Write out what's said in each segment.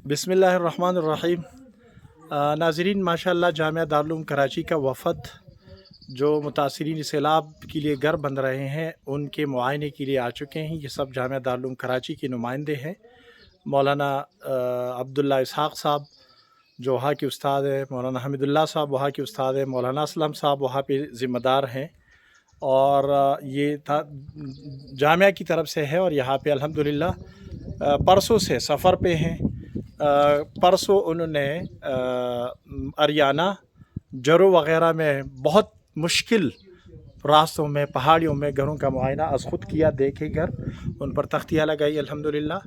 बिस्मिल्लाहिर्रहमानिर्रहीम। नाज़रीन, माशाअल्लाह जामिया दारुल कराची का वफ़द जो मुतासरीन सैलाब के लिए घर बन रहे हैं उनके मुआयने के लिए आ चुके हैं। ये सब जामिया दारुल कराची के नुमाइंदे हैं। मौलाना अब्दुल्ला इसहाक़ साहब जो वहाँ के उस्ताद हैं, मौलाना हमीदुल्लाह साहब वहाँ के उस्ताद हैं, मौलाना असलम साहब वहाँ पे ज़िम्मेदार हैं। और ये जामिया की तरफ से है और यहाँ पे अल्हम्दुलिल्लाह परसों से सफ़र पे हैं। परसों उन्होंने हरियाणा जरो वग़ैरह में बहुत मुश्किल रास्तों में पहाड़ियों में घरों का मुआयना अज़ ख़ुद किया, देखे घर, उन पर तख्तियाँ लगाई अल्हम्दुलिल्लाह,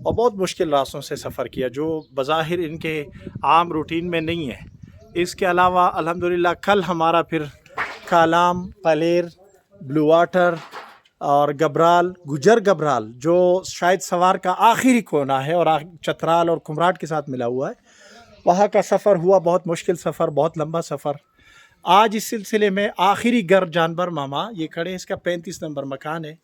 और बहुत मुश्किल रास्तों से सफ़र किया जो बज़ाहिर इनके आम रूटीन में नहीं है। इसके अलावा अल्हम्दुलिल्लाह कल हमारा फिर कालाम, पलेर, ब्लू वाटर और गबराल, गुजर गबराल जो शायद सवार का आखिरी कोना है और चतराल और कुमराट के साथ मिला हुआ है, वहाँ का सफ़र हुआ। बहुत मुश्किल सफ़र, बहुत लंबा सफ़र। आज इस सिलसिले में आखिरी घर जानवर मामा ये खड़े, इसका 35 नंबर मकान है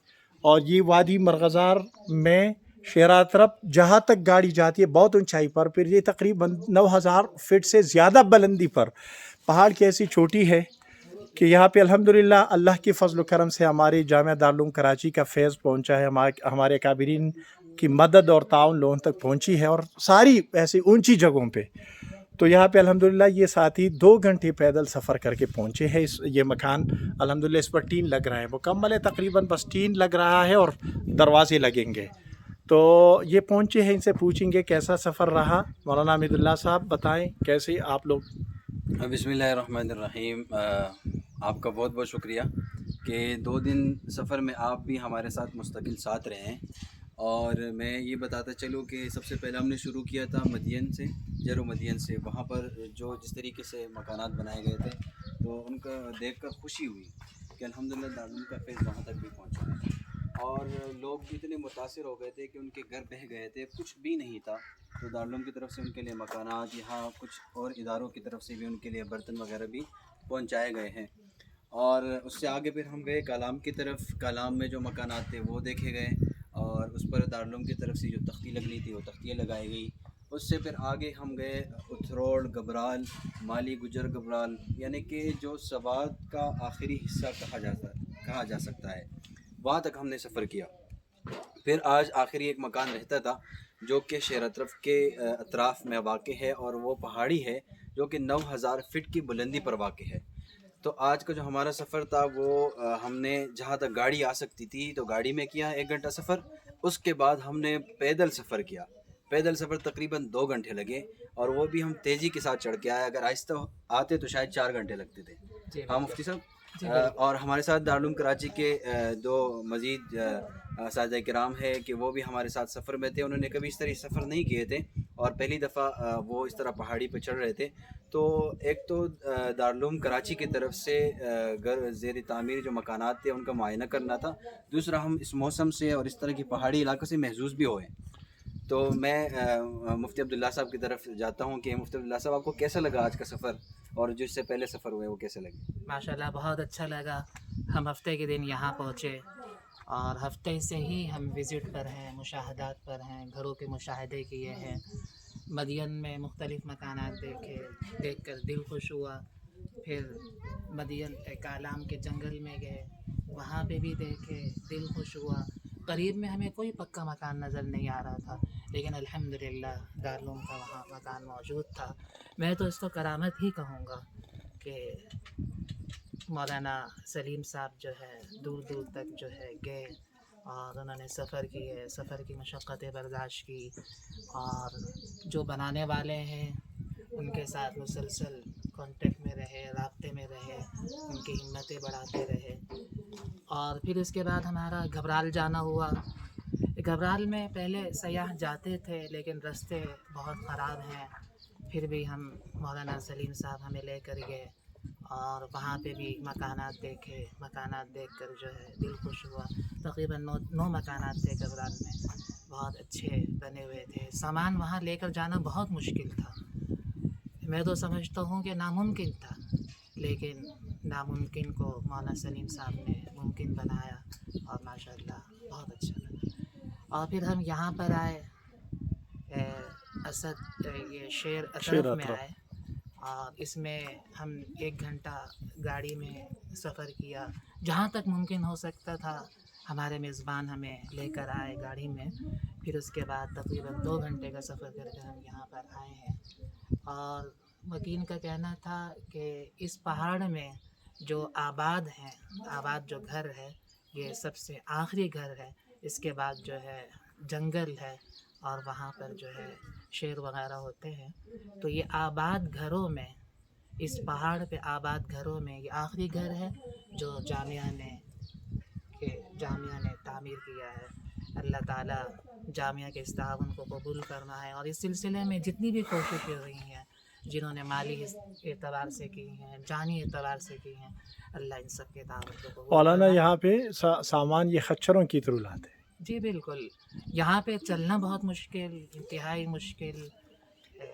और ये वादी मरगज़ार में शेरा तरफ जहाँ तक गाड़ी जाती है बहुत ऊंचाई पर, फिर ये तकरीबन 9000 फीट से ज़्यादा बुलंदी पर पहाड़ की ऐसी चोटी है कि यहाँ पे अल्हम्दुलिल्लाह अल्लाह के फजल करम से हमारी जामिया दारुल कराची का फैज़ पहुँचा है। हमारे काबिरीन की मदद और ताउन लोगों तक पहुँची है और सारी ऐसी ऊंची जगहों पे। तो यहाँ पे अल्हम्दुलिल्लाह ये साथी 2 घंटे पैदल सफ़र करके पहुँचे हैं। ये मकान अल्हम्दुलिल्लाह इस पर टीन लग रहा है, मुकम्मल है, तकरीबन बस टीन लग रहा है और दरवाजे लगेंगे। तो ये पहुँचे हैं, इनसे पूछेंगे कैसा सफ़र रहा। मौलाना हमीदुल्लाह साहब बताएं कैसे आप लोग। बिस्मिल्लाहिर्रहमानिर्रहीम। आपका बहुत बहुत शुक्रिया कि 2 दिन सफ़र में आप भी हमारे साथ मुस्तकिल साथ रहे हैं। और मैं ये बताता चलूँ कि सबसे पहले हमने शुरू किया था मदियन से, जरो मदियन से। वहाँ पर जो जिस तरीके से मकानात बनाए गए थे तो उनका देखकर खुशी हुई कि अल्हम्दुलिल्लाह दारुल का फैज़ वहाँ तक भी पहुँचा है। और लोग भी इतने मुतासिर हो गए थे कि उनके घर बह गए थे, कुछ भी नहीं था। तो दारुल की तरफ से उनके लिए मकानात, यहाँ कुछ और इदारों की तरफ से भी उनके लिए बर्तन वगैरह भी पहुँचाए गए हैं। और उससे आगे फिर हम गए कालाम की तरफ। कालाम में जो मकानात थे वो देखे गए और उस पर दारुल की तरफ से जो तख्ती लगनी थी वो तख्तियाँ लगाई गई। उससे फिर आगे हम गए उथरोड़, गबराल, माली, गुजर गबराल, यानी कि जो सवात का आखिरी हिस्सा कहा जा सकता है, वहाँ तक हमने सफ़र किया। फिर आज आखिरी एक मकान रहता था जो कि शेरा तरफ के अतराफ़ में वाक़ है और वो पहाड़ी है जो कि 9000 फ़ीट की बुलंदी पर वाक़ है। तो आज का जो हमारा सफ़र था वो हमने जहाँ तक गाड़ी आ सकती थी तो गाड़ी में किया 1 घंटा सफ़र। उसके बाद हमने पैदल सफ़र किया। पैदल सफ़र तकरीबन 2 घंटे लगे और वो भी हम तेज़ी के साथ चढ़ के आए। अगर आहिस्ता आते तो शायद 4 घंटे लगते थे। हाँ मुफ्ती साहब। और हमारे साथ दारुल कराची के 2 मज़ीद असातिज़ा किराम है कि वो भी हमारे साथ सफ़र में थे। उन्होंने कभी इस तरह सफ़र नहीं किए थे और पहली दफ़ा वो इस तरह पहाड़ी पर चढ़ रहे थे। तो एक तो दारुल कराची की तरफ से घर ज़ेर तामीर जो मकानात थे उनका मुआयना करना था। दूसरा हम इस मौसम से और इस तरह की पहाड़ी इलाकों से महजूज़ भी हुए। तो मैं मुफ्ती अब्दुल्ला साहब की तरफ जाता हूँ कि मुफ्ती अब्दुल्ला साहब आपको कैसा लगा आज का सफ़र और जो इससे पहले सफ़र हुए वो कैसे लगे? माशाल्लाह बहुत अच्छा लगा। हम हफ्ते के दिन यहाँ पहुँचे और हफ्ते से ही हम विज़िट पर हैं, मुशाहदात पर हैं, घरों के मुशाहदे किए हैं। मदियन में मुख्तलिफ़ मकानात देख कर दिल खुश हुआ। फिर मदियन कालाम के जंगल में गए, वहाँ पे भी देखे, दिल खुश हुआ। करीब में हमें कोई पक्का मकान नज़र नहीं आ रहा था, लेकिन अल्हम्दुलिल्लाह दारुल का वहाँ मकान मौजूद था। मैं तो इसको करामत ही कहूँगा कि मौलाना सलीम साहब जो है दूर दूर तक जो है गए और उन्होंने सफ़र किए, सफ़र की मशक्क़तें बर्दाश्त की और जो बनाने वाले हैं उनके साथ मुसलसल कांटेक्ट में रहे, राब्ते में रहे, उनकी हिम्मतें बढ़ाते रहे। और फिर उसके बाद हमारा घबराल जाना हुआ। घबराल में पहले सयाह जाते थे लेकिन रास्ते बहुत ख़राब हैं, फिर भी हम मौलाना सलीम साहब हमें लेकर गए और वहाँ पे भी मकानात देखे। मकानात देखकर जो है दिल खुश हुआ। तकरीबन 9 मकानात थे घबराल में, बहुत अच्छे बने हुए थे। सामान वहाँ लेकर जाना बहुत मुश्किल था। मैं तो समझता हूँ कि नामुमकिन था, लेकिन नामुमकिन को मौलाना सलीम साहब ने मुमकिन बनाया और माशाअल्लाह बहुत अच्छा लगा। और फिर हम यहाँ पर आए اسد یہ شیر شیر اطرف میں اطرف۔ آئے، اور اس میں ہم 1 گھنٹہ گاڑی میں سفر کیا، جہاں تک ممکن ہو سکتا تھا ہمارے میزبان ہمیں لے کر آئے گاڑی میں، پھر اس کے بعد تقریباً 2 گھنٹے کا سفر کر کے ہم یہاں پر آئے ہیں۔ اور وکیل کا کہنا تھا کہ اس پہاڑ میں جو آباد جو گھر ہے یہ سب سے آخری گھر ہے، اس کے بعد جو ہے جنگل ہے، اور وہاں پر جو ہے شیر وغیرہ ہوتے ہیں۔ تو یہ آباد گھروں میں، اس پہاڑ پہ آباد گھروں میں یہ آخری گھر ہے جو جامعہ نے تعمیر کیا ہے۔ اللہ تعالیٰ جامعہ کے اس تعاون کو قبول فرمائے، اور اس سلسلے میں جتنی بھی کوششیں ہوئی ہیں، جنہوں نے مالی اعتبار سے کی ہیں، جانی اعتبار سے کی ہیں، اللہ ان سب کے تعاون کو قبول مولانا فرمائے۔ یہاں پہ سامان یہ خچروں کی طرح لاتے ہیں۔ جی بالکل، یہاں پہ چلنا بہت مشکل، انتہائی مشکل ہے،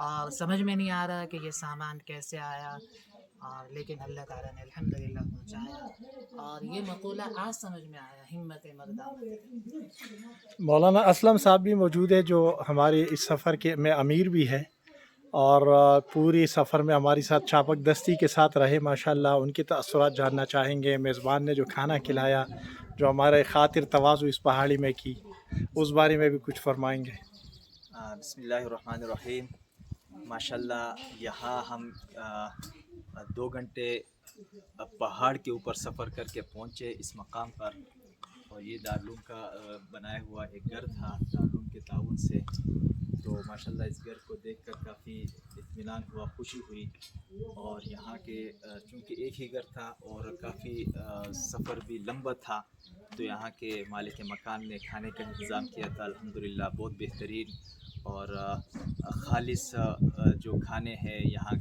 اور سمجھ میں نہیں آ رہا کہ یہ سامان کیسے آیا، اور لیکن اللہ تعالیٰ نے الحمدللہ پہنچایا، اور یہ مقولہ آج سمجھ میں آیا، ہمت مردہ مت۔ مولانا اسلم صاحب بھی موجود ہے جو ہمارے اس سفر کے میں امیر بھی ہے، اور پوری سفر میں ہماری ساتھ چاپک دستی کے ساتھ رہے ماشاءاللہ۔ ان کے تأثرات جاننا چاہیں گے، میزبان نے جو کھانا کھلایا، جو ہمارے خاطر تواضع اس پہاڑی میں کی، اس بارے میں بھی کچھ فرمائیں گے۔ بسم اللہ الرحمن الرحیم۔ ماشاءاللہ یہاں ہم 2 گھنٹے پہاڑ کے اوپر سفر کر کے پہنچے اس مقام پر، اور یہ دارالعلوم کا بنایا ہوا ایک گھر تھا دارالعلوم کے تعاون سے۔ تو ماشاءاللہ اس گھر کو دیکھ کر کافی اطمینان ہوا، خوشی ہوئی، اور یہاں کے چونکہ ایک ہی گھر تھا اور کافی سفر بھی لمبا تھا، تو یہاں کے مالک مکان نے کھانے کا انتظام کیا تھا الحمدللہ بہت بہترین اور خالص جو کھانے ہیں یہاں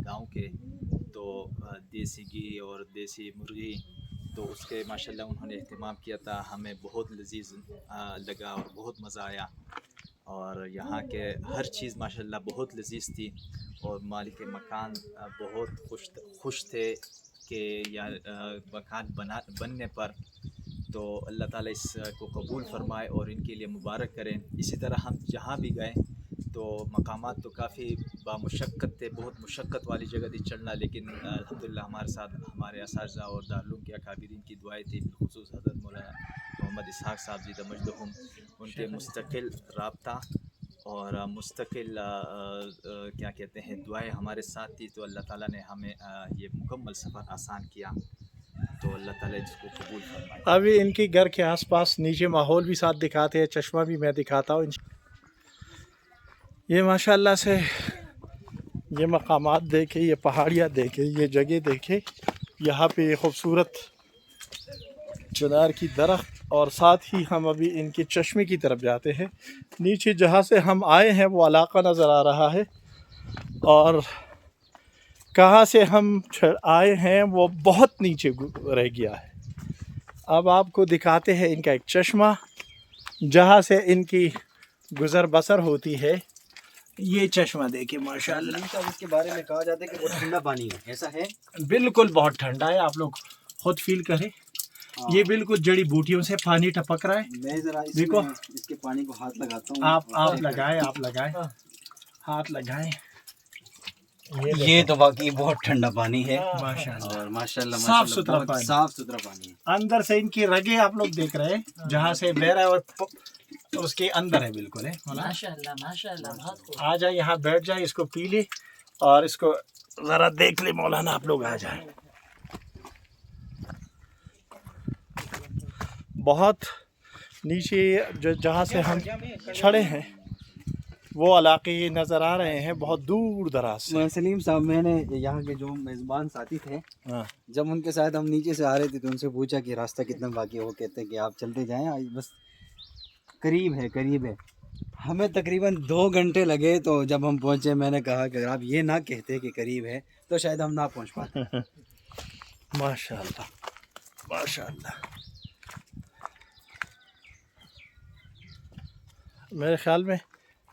گاؤں کے، تو دیسی گھی اور دیسی مرغی، تو اس کے ماشاءاللہ انہوں نے اہتمام کیا تھا، ہمیں بہت لذیذ لگا اور بہت مزہ آیا، اور یہاں کے ہر چیز ماشاءاللہ بہت لذیذ تھی، اور مالک مکان بہت خوش تھے کہ مکان بننے پر، تو اللہ تعالیٰ اس کو قبول فرمائے اور ان کے لیے مبارک کریں۔ اسی طرح ہم جہاں بھی گئے تو مقامات تو کافی بامشقت تھے، بہت مشقت والی جگہ تھی چڑھنا، لیکن الحمدللہ ہمارے ساتھ ہمارے اساتذہ اور دارالعلوم کے اکابرین کی دعائیں تھی، بالخصوص حضرت مولانا محمد اسحاق صاحب زیدہ مجدہم، ان کے مستقل رابطہ اور مستقل کیا کہتے ہیں دعائیں ہمارے ساتھ تھی، تو اللہ تعالیٰ نے ہمیں یہ مکمل سفر آسان کیا، تو اللہ تعالیٰ اس کو قبول فرمائے۔ ابھی ان کے گھر کے آس پاس نیچے ماحول بھی ساتھ دکھاتے ہیں، چشمہ بھی میں دکھاتا ہوں۔ یہ ماشاءاللہ سے یہ مقامات دیکھیں، یہ پہاڑیاں دیکھیں، یہ جگہ دیکھیں، یہاں پہ یہ خوبصورت چنار کی درخت، اور ساتھ ہی ہم ابھی ان کے چشمے کی طرف جاتے ہیں۔ نیچے جہاں سے ہم آئے ہیں وہ علاقہ نظر آ رہا ہے، اور کہاں سے ہم آئے ہیں وہ بہت نیچے رہ گیا ہے۔ اب آپ کو دکھاتے ہیں ان کا ایک چشمہ جہاں سے ان کی گزر بسر ہوتی ہے۔ یہ چشمہ دیکھیں ماشاءاللہ، اس کے بارے میں کہا جاتا ہے کہ بہت ٹھنڈا پانی ہے، ایسا ہے؟ بالکل بہت ٹھنڈا ہے، آپ لوگ خود فیل کریں۔ یہ بالکل جڑی بوٹیوں سے پانی ٹپک رہا ہے۔ میں ذرا دیکھو اس کے پانی کو ہاتھ لگاتا ہوں۔ آپ لگائیں، ہاتھ لگائیں۔ یہ تو واقعی بہت ٹھنڈا پانی ہے، ماشاءاللہ اور ماشاءاللہ صاف ستھرا بہت پانی، صاف ستھرا پانی ہے۔ اندر سے ان کی رگیں آپ لوگ دیکھ رہے ہیں، جہاں سے بہ رہا ہے اور اس کے اندر ہے بالکل ہے۔ ماشاءاللہ ماشاءاللہ، بہت خوب۔ آ جائیں یہاں بیٹھ جائیں، اس کو پی لیں اور اس کو ذرا دیکھ لیں مولانا، آپ لوگ آ جائیں۔ بہت نیچے جہاں سے ہم چڑھے ہیں وہ علاقے نظر آ رہے ہیں بہت دور دراز سے۔ سلیم صاحب، میں نے یہاں کے جو میزبان ساتھی تھے، جب ان کے ساتھ ہم نیچے سے آ رہے تھے تو ان سے پوچھا کہ راستہ کتنا باقی ہے، وہ کہتے ہیں کہ آپ چلتے جائیں، بس قریب ہے۔ ہمیں تقریباً 2 گھنٹے لگے، تو جب ہم پہنچے میں نے کہا کہ اگر آپ یہ نہ کہتے کہ قریب ہے تو شاید ہم نہ پہنچ پاتے۔ ماشاءاللہ ماشاءاللہ، میرے خیال میں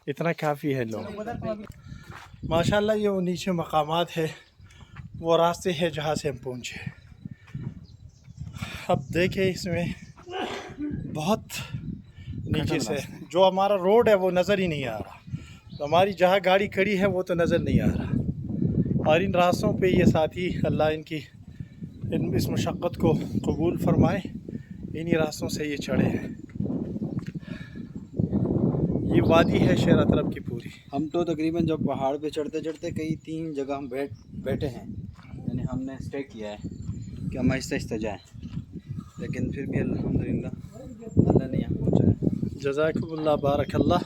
اتنا کافی ہے لوگ۔ ماشاءاللہ یہ وہ نیچے مقامات ہے، وہ راستے ہے جہاں سے ہم پہنچے۔ اب دیکھیں اس میں بہت نیچے سے جو ہمارا روڈ ہے وہ نظر ہی نہیں آ رہا، हमारी जहाँ गाड़ी खड़ी है वो तो नज़र नहीं आ रहा। और इन रास्तों पे ये साथी अल्लाह इनकी इस मशक्क़त को कबूल फरमाए, इन्हीं रास्तों से ये चढ़े हैं। ये वादी है शेर अतरब की पूरी। हम तो तकरीबन जब पहाड़ पे चढ़ते चढ़ते कई 3 जगह हम बैठे हैं, यानी हमने स्टे किया है कि हम आहिस्ता आहिस्ता जाएँ, लेकिन फिर भी अल्हम्दुलिल्लाह अल्लाह ने यहाँ पहुँचाया। जज़ाकुमुल्लाह बारकल्लाह।